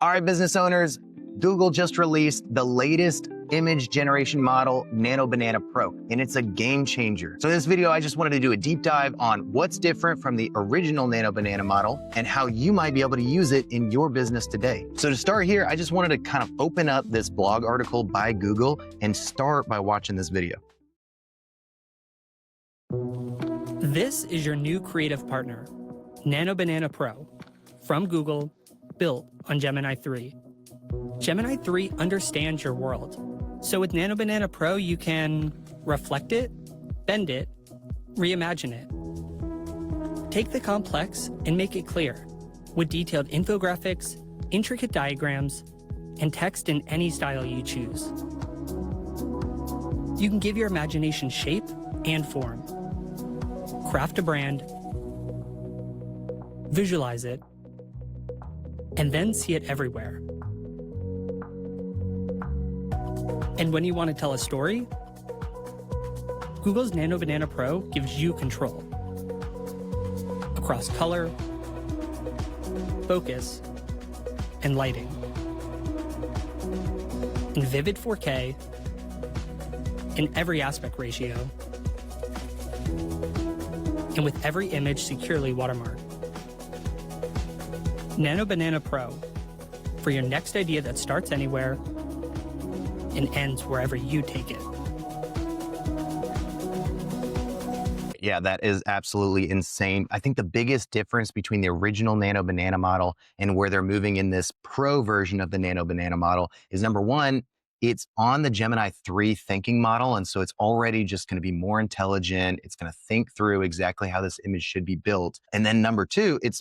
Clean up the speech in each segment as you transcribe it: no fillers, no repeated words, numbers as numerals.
All right, business owners, Google just released the latest image generation model, NanoBanana Pro, and it's a game changer. So in this video, I just wanted to do a deep dive on what's different from the original NanoBanana model and how you might be able to use it in your business today. So to start here, I just wanted to kind of open up this blog article by Google and start by watching this video. This is your new creative partner, NanoBanana Pro, from Google, built on Gemini 3. Gemini 3 understands your world. So with NanoBanana Pro, you can reflect it, bend it, reimagine it. Take the complex and make it clear with detailed infographics, intricate diagrams, and text in any style you choose. You can give your imagination shape and form. Craft a brand, visualize it, and then see it everywhere. And when you want to tell a story, Google's NanoBanana Pro gives you control across color, focus, and lighting. In vivid 4K, in every aspect ratio, and with every image securely watermarked. NanoBanana Pro, for your next idea that starts anywhere and ends wherever you take it. Yeah, that is absolutely insane. I think the biggest difference between the original NanoBanana model and where they're moving in this Pro version of the NanoBanana model is, number one, it's on the Gemini 3 thinking model. And so it's already just going to be more intelligent. It's going to think through exactly how this image should be built. And then number two, it's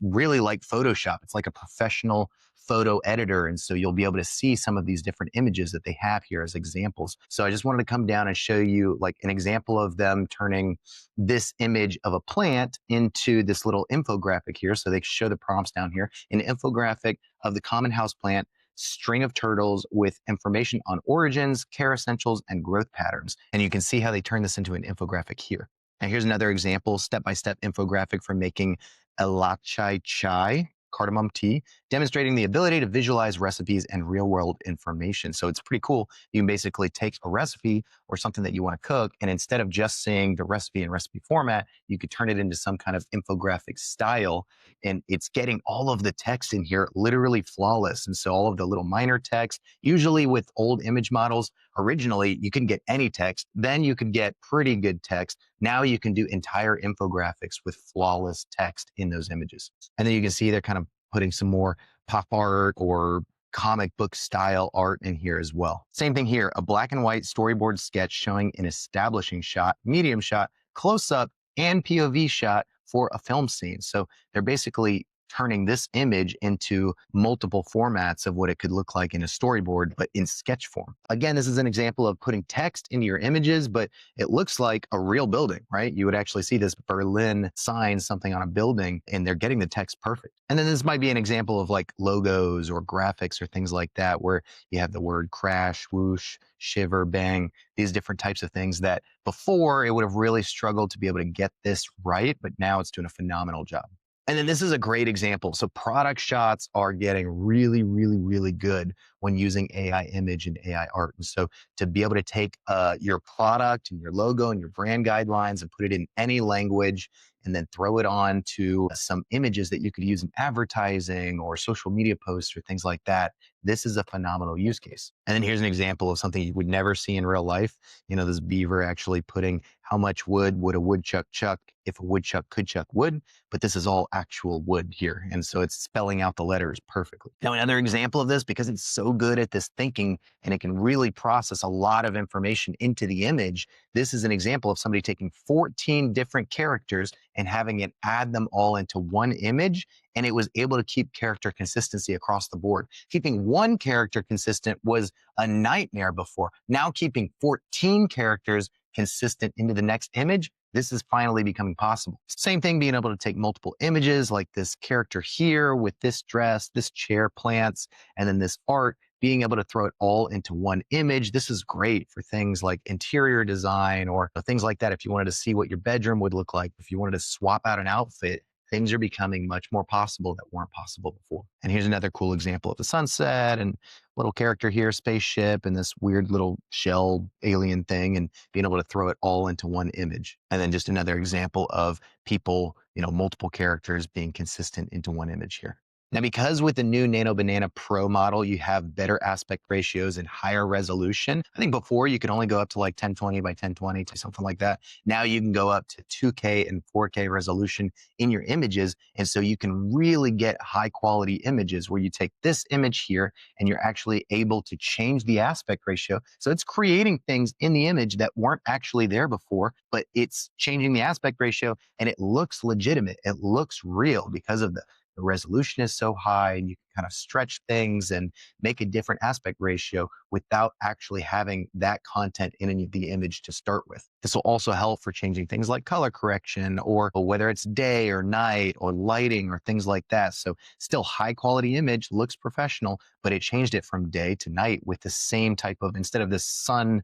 really like Photoshop. It's like a professional photo editor. And so you'll be able to see some of these different images that they have here as examples. So I just wanted to come down and show you like an example of them turning this image of a plant into this little infographic here. So they show the prompts down here, an infographic of the common house plant, string of turtles with information on origins, care essentials, and growth patterns. And you can see how they turn this into an infographic here. And here's another example, step-by-step infographic for making elachai chai, cardamom tea, demonstrating the ability to visualize recipes and real-world information. So it's pretty cool. You can basically take a recipe or something that you want to cook, and instead of just seeing the recipe in recipe format, you could turn it into some kind of infographic style, and it's getting all of the text in here literally flawless. And so all of the little minor text, usually with old image models, originally you can get any text, then you could get pretty good text. Now you can do entire infographics with flawless text in those images. And then you can see they're kind of putting some more pop art or comic book style art in here as well. Same thing here, a black and white storyboard sketch showing an establishing shot, medium shot, close up, and POV shot for a film scene. So they're basically turning this image into multiple formats of what it could look like in a storyboard, but in sketch form. Again, this is an example of putting text into your images, but it looks like a real building, right? You would actually see this Berlin sign, something on a building, and they're getting the text perfect. And then this might be an example of like logos or graphics or things like that, where you have the word crash, whoosh, shiver, bang, these different types of things that before it would have really struggled to be able to get this right, but now it's doing a phenomenal job. And then this is a great example. So product shots are getting really, really, really good when using AI image and AI art. And so to be able to take your product and your logo and your brand guidelines and put it in any language and then throw it on to some images that you could use in advertising or social media posts or things like that, this is a phenomenal use case. And then here's an example of something you would never see in real life. You know, this beaver actually putting how much wood would a woodchuck chuck if a woodchuck could chuck wood, but this is all actual wood here. And so it's spelling out the letters perfectly. Now, another example of this, because it's so good at this thinking and it can really process a lot of information into the image, this is an example of somebody taking 14 different characters and having it add them all into one image, and it was able to keep character consistency across the board. Keeping one character consistent was a nightmare before. Now keeping 14 characters consistent into the next image, this is finally becoming possible. Same thing, being able to take multiple images like this character here with this dress, this chair plants, and then this art, being able to throw it all into one image. This is great for things like interior design or things like that. If you wanted to see what your bedroom would look like, if you wanted to swap out an outfit, things are becoming much more possible that weren't possible before. And here's another cool example of the sunset and little character here, spaceship, and this weird little shell alien thing, and being able to throw it all into one image. And then just another example of people, multiple characters being consistent into one image here. Now, because with the new NanoBanana Pro model, you have better aspect ratios and higher resolution. I think before you could only go up to like 1020 by 1020 to something like that. Now you can go up to 2K and 4K resolution in your images. And so you can really get high quality images where you take this image here and you're actually able to change the aspect ratio. So it's creating things in the image that weren't actually there before, but it's changing the aspect ratio and it looks legitimate. It looks real because of the resolution is so high, and you can kind of stretch things and make a different aspect ratio without actually having that content in the image to start with. This will also help for changing things like color correction, or whether it's day or night or lighting or things like that. So still high quality image, looks professional, but it changed it from day to night with the same type of, instead of this sun,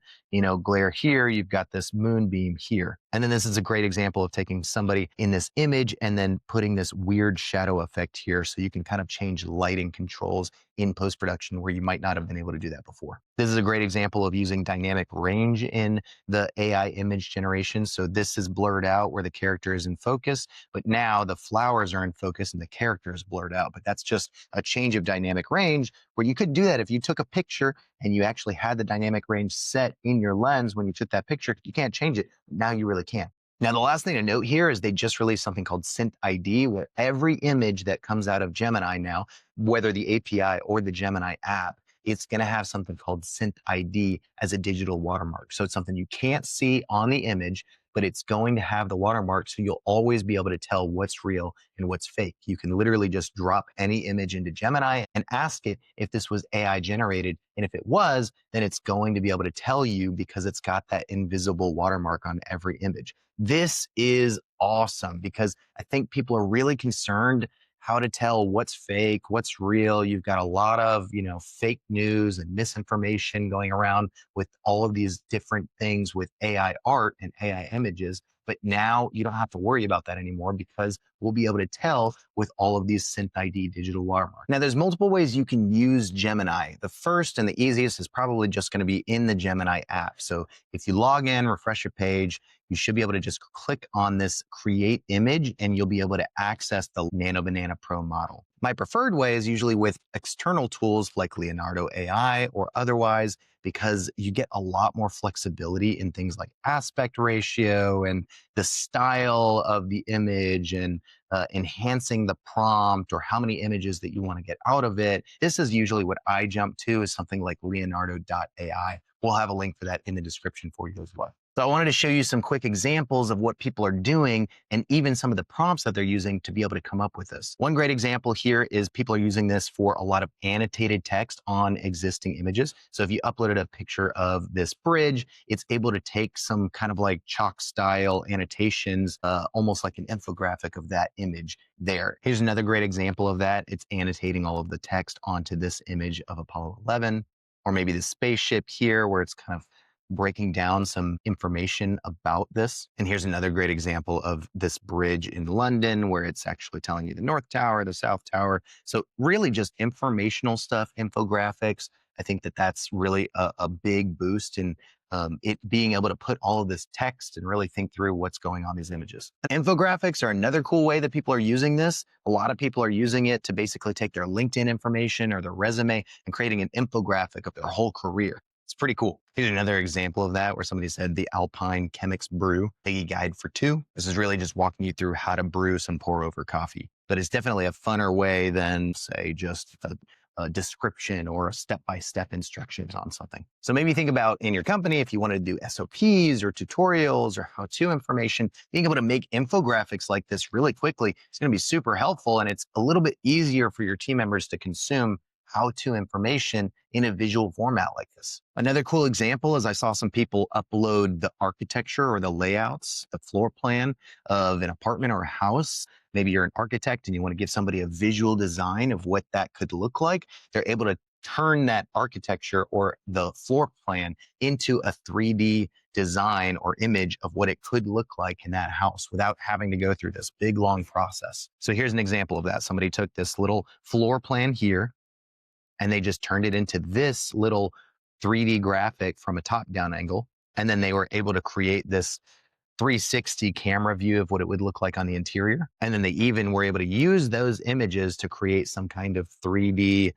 glare here, you've got this moonbeam here. And then this is a great example of taking somebody in this image and then putting this weird shadow effect here. So you can kind of change lighting controls in post-production where you might not have been able to do that before. This is a great example of using dynamic range in the AI image generation. So this is blurred out where the character is in focus, but now the flowers are in focus and the character is blurred out. But that's just a change of dynamic range where you could do that if you took a picture and you actually had the dynamic range set in your lens when you took that picture. You can't change it. Now you really can. Now, the last thing to note here is they just released something called Synth ID, where every image that comes out of Gemini now, whether the API or the Gemini app, it's going to have something called Synth ID as a digital watermark. So it's something you can't see on the image, but it's going to have the watermark. So you'll always be able to tell what's real and what's fake. You can literally just drop any image into Gemini and ask it if this was AI generated. And if it was, then it's going to be able to tell you because it's got that invisible watermark on every image. This is awesome because I think people are really concerned how to tell what's fake, what's real. You've got a lot of, fake news and misinformation going around with all of these different things with AI art and AI images. But now you don't have to worry about that anymore because we'll be able to tell with all of these Synth ID digital watermarks. Now, there's multiple ways you can use Gemini. The first and the easiest is probably just going to be in the Gemini app. So if you log in, refresh your page, you should be able to just click on this create image and you'll be able to access the NanoBanana Pro model. My preferred way is usually with external tools like Leonardo.ai or otherwise, because you get a lot more flexibility in things like aspect ratio and the style of the image and enhancing the prompt or how many images that you want to get out of it. This is usually what I jump to, is something like Leonardo.ai. We'll have a link for that in the description for you as well. So I wanted to show you some quick examples of what people are doing and even some of the prompts that they're using to be able to come up with this. One great example here is people are using this for a lot of annotated text on existing images. So if you uploaded a picture of this bridge, it's able to take some kind of like chalk style annotations, almost like an infographic of that image there. Here's another great example of that. It's annotating all of the text onto this image of Apollo 11, or maybe the spaceship here where it's kind of breaking down some information about this. And here's another great example of this bridge in London where it's actually telling you the North Tower, the South Tower. So really just informational stuff, infographics. I think that that's really a big boost in it being able to put all of this text and really think through what's going on in these images. Infographics are another cool way that people are using this. A lot of people are using it to basically take their LinkedIn information or their resume and creating an infographic of their whole career. It's pretty cool. Here's another example of that where somebody said the Alpine Chemix Brew, Biggie Guide for Two. This is really just walking you through how to brew some pour over coffee. But it's definitely a funner way than, say, just a description or a step-by-step instructions on something. So maybe think about in your company, if you want to do SOPs or tutorials or how-to information, being able to make infographics like this really quickly is going to be super helpful. And it's a little bit easier for your team members to consume how-to information in a visual format like this. Another cool example is I saw some people upload the architecture or the layouts, the floor plan of an apartment or a house. Maybe you're an architect and you want to give somebody a visual design of what that could look like. They're able to turn that architecture or the floor plan into a 3D design or image of what it could look like in that house without having to go through this big, long process. So here's an example of that. Somebody took this little floor plan here and they just turned it into this little 3D graphic from a top-down angle. And then they were able to create this 360 camera view of what it would look like on the interior. And then they even were able to use those images to create some kind of 3D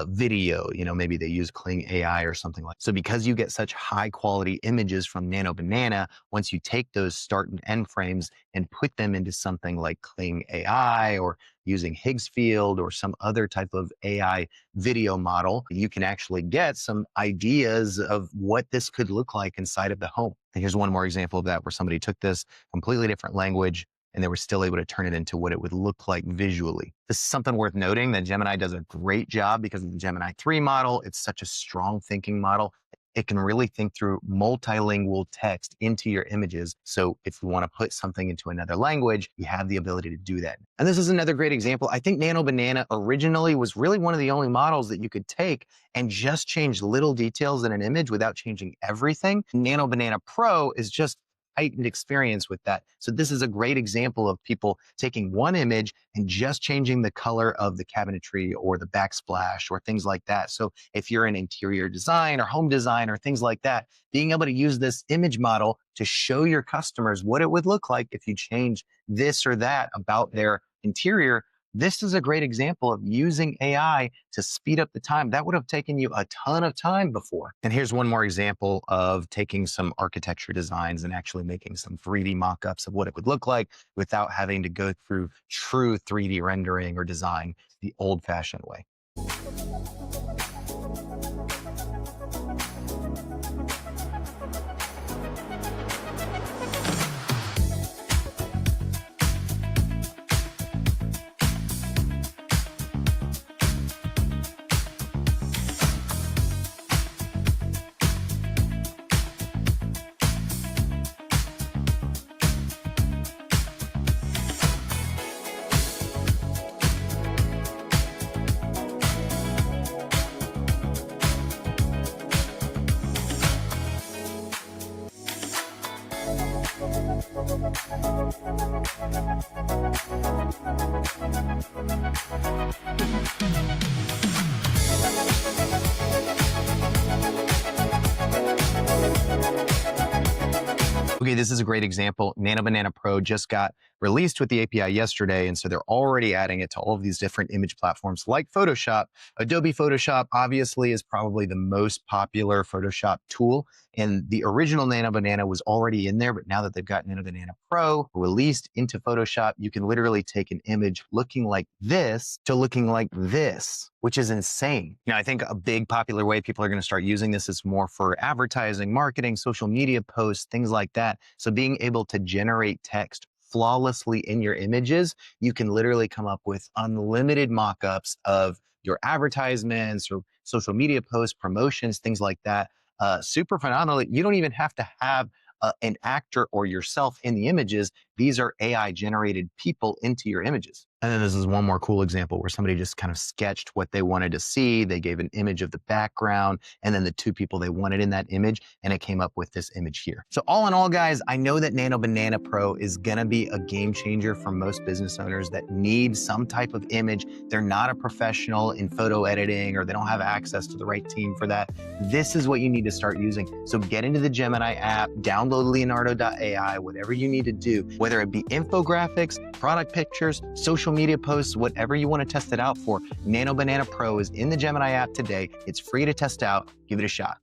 video, maybe they use Kling AI or something like that. So because you get such high quality images from NanoBanana, once you take those start and end frames and put them into something like Kling AI or using Higgs field or some other type of AI video model, you can actually get some ideas of what this could look like inside of the home. And here's one more example of that where somebody took this completely different language and they were still able to turn it into what it would look like visually. This is something worth noting that Gemini does a great job because of the Gemini 3 model. It's such a strong thinking model. It can really think through multilingual text into your images. So if you want to put something into another language, you have the ability to do that. And this is another great example. I think NanoBanana originally was really one of the only models that you could take and just change little details in an image without changing everything. NanoBanana Pro is just heightened experience with that. So this is a great example of people taking one image and just changing the color of the cabinetry or the backsplash or things like that. So if you're in interior design or home design or things like that, being able to use this image model to show your customers what it would look like if you change this or that about their interior. This is a great example of using AI to speed up the time. That would have taken you a ton of time before. And here's one more example of taking some architecture designs and actually making some 3D mock-ups of what it would look like without having to go through true 3D rendering or design the old-fashioned way. Okay, this is a great example. NanoBanana Pro just got released with the API yesterday, and so they're already adding it to all of these different image platforms like Photoshop. Adobe Photoshop obviously is probably the most popular Photoshop tool, and the original NanoBanana was already in there, but now that they've got NanoBanana Pro released into Photoshop, you can literally take an image looking like this to looking like this, which is insane. I think a big popular way people are going to start using this is more for advertising, marketing, social media posts, things like that. So being able to generate text flawlessly in your images, you can literally come up with unlimited mock-ups of your advertisements or social media posts, promotions, things like that. Super phenomenal. You don't even have to have an actor or yourself in the images. These are AI generated people into your images. And then this is one more cool example where somebody just kind of sketched what they wanted to see. They gave an image of the background and then the two people they wanted in that image, and it came up with this image here. So all in all, guys, I know that NanoBanana Pro is gonna be a game changer for most business owners that need some type of image. They're not a professional in photo editing or they don't have access to the right team for that. This is what you need to start using. So get into the Gemini app, download Leonardo.ai, whatever you need to do, whether it be infographics, product pictures, social media posts, whatever you want to test it out for. NanoBanana Pro is in the Gemini app today. It's free to test out. Give it a shot.